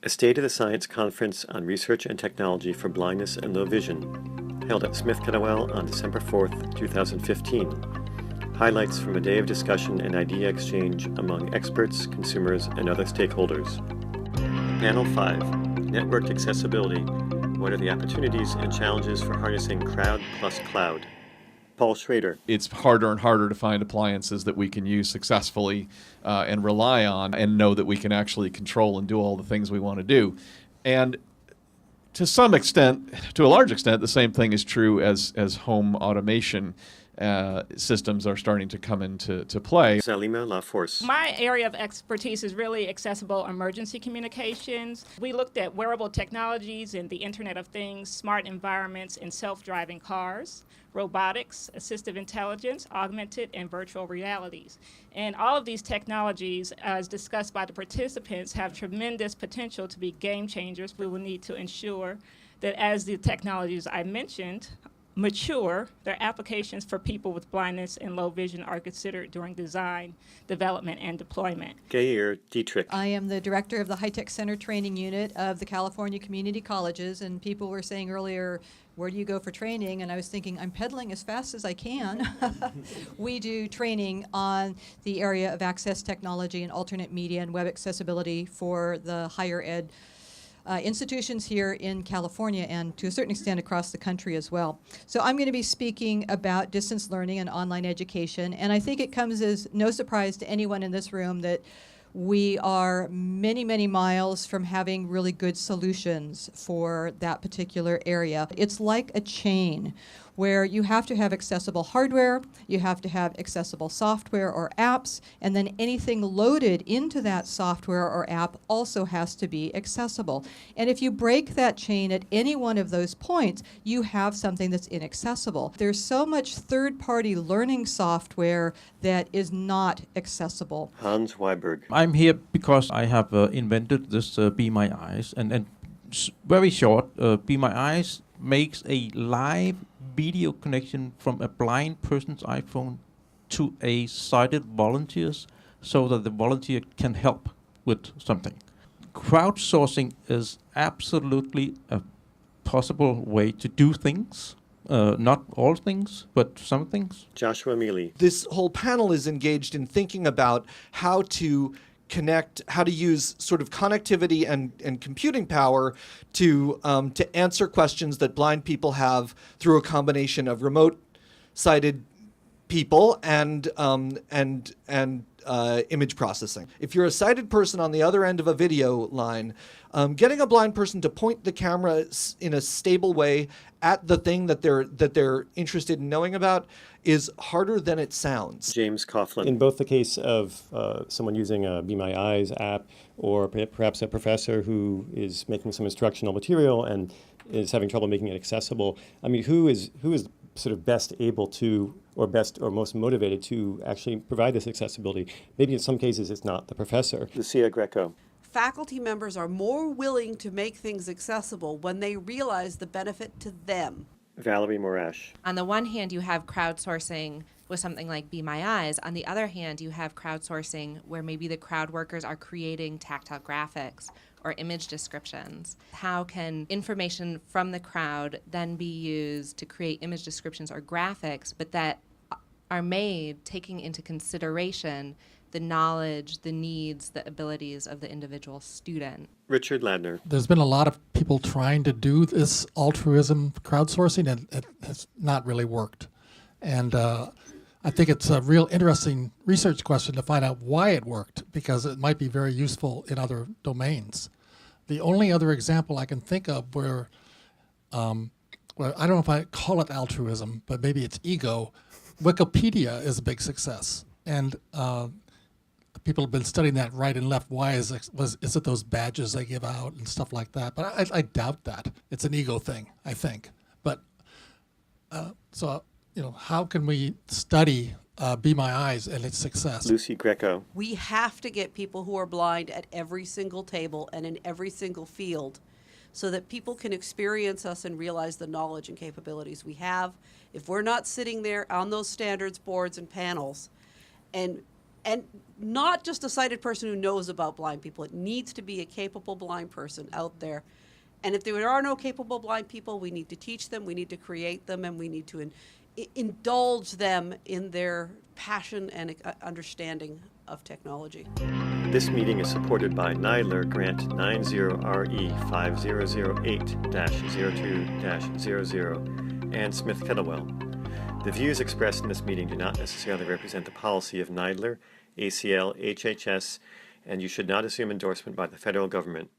a State of the Science Conference on Research and Technology for Blindness and Low Vision, held at Smith-Kettlewell on December 4th, 2015. Highlights from a day of discussion and idea exchange among experts, consumers, and other stakeholders. Panel 5, Networked Accessibility. What are the opportunities and challenges for harnessing crowd plus cloud? Paul Schroeder. It's harder and harder to find appliances that we can use successfully and rely on and know that we can actually control and do all the things we want to do. And to some extent, to a large extent, the same thing is true as home automation systems are starting to come into play. Salima LaForce. My area of expertise is really accessible emergency communications. We looked at wearable technologies and the Internet of Things, smart environments, and self-driving cars, robotics, assistive intelligence, augmented and virtual realities. And all of these technologies, as discussed by the participants, have tremendous potential to be game changers. We will need to ensure that as the technologies I mentioned mature, their applications for people with blindness and low vision are considered during design, development, and deployment. Gaeir Dietrich. I am the director of the High-Tech Center Training Unit of the California Community Colleges, and people were saying earlier, where do you go for training? And I was thinking, I'm pedaling as fast as I can. We do training on the area of access technology and alternate media and web accessibility for the higher ed institutions here in California and to a certain extent across the country as well. So I'm going to be speaking about distance learning and online education, and I think it comes as no surprise to anyone in this room that we are many, many miles from having really good solutions for that particular area. It's like a chain where you have to have accessible hardware, you have to have accessible software or apps, and then anything loaded into that software or app also has to be accessible. And if you break that chain at any one of those points, you have something that's inaccessible. There's so much third-party learning software that is not accessible. Hans Wiberg. I'm here because I have invented this Be My Eyes, and very short, Be My Eyes makes a live video connection from a blind person's iPhone to a sighted volunteers so that the volunteer can help with something. Crowdsourcing is absolutely a possible way to do things. Not all things, but some things. Joshua Miele. This whole panel is engaged in thinking about how to connect, how to use sort of connectivity and computing power to answer questions that blind people have through a combination of remote sighted people and image processing. If you're a sighted person on the other end of a video line, getting a blind person to point the camera in a stable way at the thing that they're interested in knowing about is harder than it sounds. James Coughlan. In both the case of someone using a Be My Eyes app or perhaps a professor who is making some instructional material and is having trouble making it accessible, I mean, who is sort of best able to or best or most motivated to actually provide this accessibility? Maybe in some cases it's not the professor. Lucia Greco. Faculty members are more willing to make things accessible when they realize the benefit to them. Valerie Morash. On the one hand, you have crowdsourcing with something like Be My Eyes. On the other hand, you have crowdsourcing where maybe the crowd workers are creating tactile graphics or image descriptions. How can information from the crowd then be used to create image descriptions or graphics, but that are made taking into consideration the knowledge, the needs, the abilities of the individual student? Richard Ladner. There's been a lot of people trying to do this altruism crowdsourcing, and it has not really worked. And I think it's a real interesting research question to find out why it worked, because it might be very useful in other domains. The only other example I can think of where I don't know if I call it altruism, but maybe it's ego, Wikipedia is a big success. And people have been studying that right and left. Why is it those badges they give out and stuff like that? But I doubt that. It's an ego thing, I think. But how can we study Be My Eyes and its success? Lucia Greco. We have to get people who are blind at every single table and in every single field so that people can experience us and realize the knowledge and capabilities we have. If we're not sitting there on those standards boards and panels and And not just a sighted person who knows about blind people. It needs to be a capable blind person out there. And if there are no capable blind people, we need to teach them, we need to create them, and we need to indulge them in their passion and understanding of technology. This meeting is supported by NIDLR Grant 90RE5008-02-00 and Smith-Kettlewell. The views expressed in this meeting do not necessarily represent the policy of NIDLR, ACL, HHS, and you should not assume endorsement by the federal government.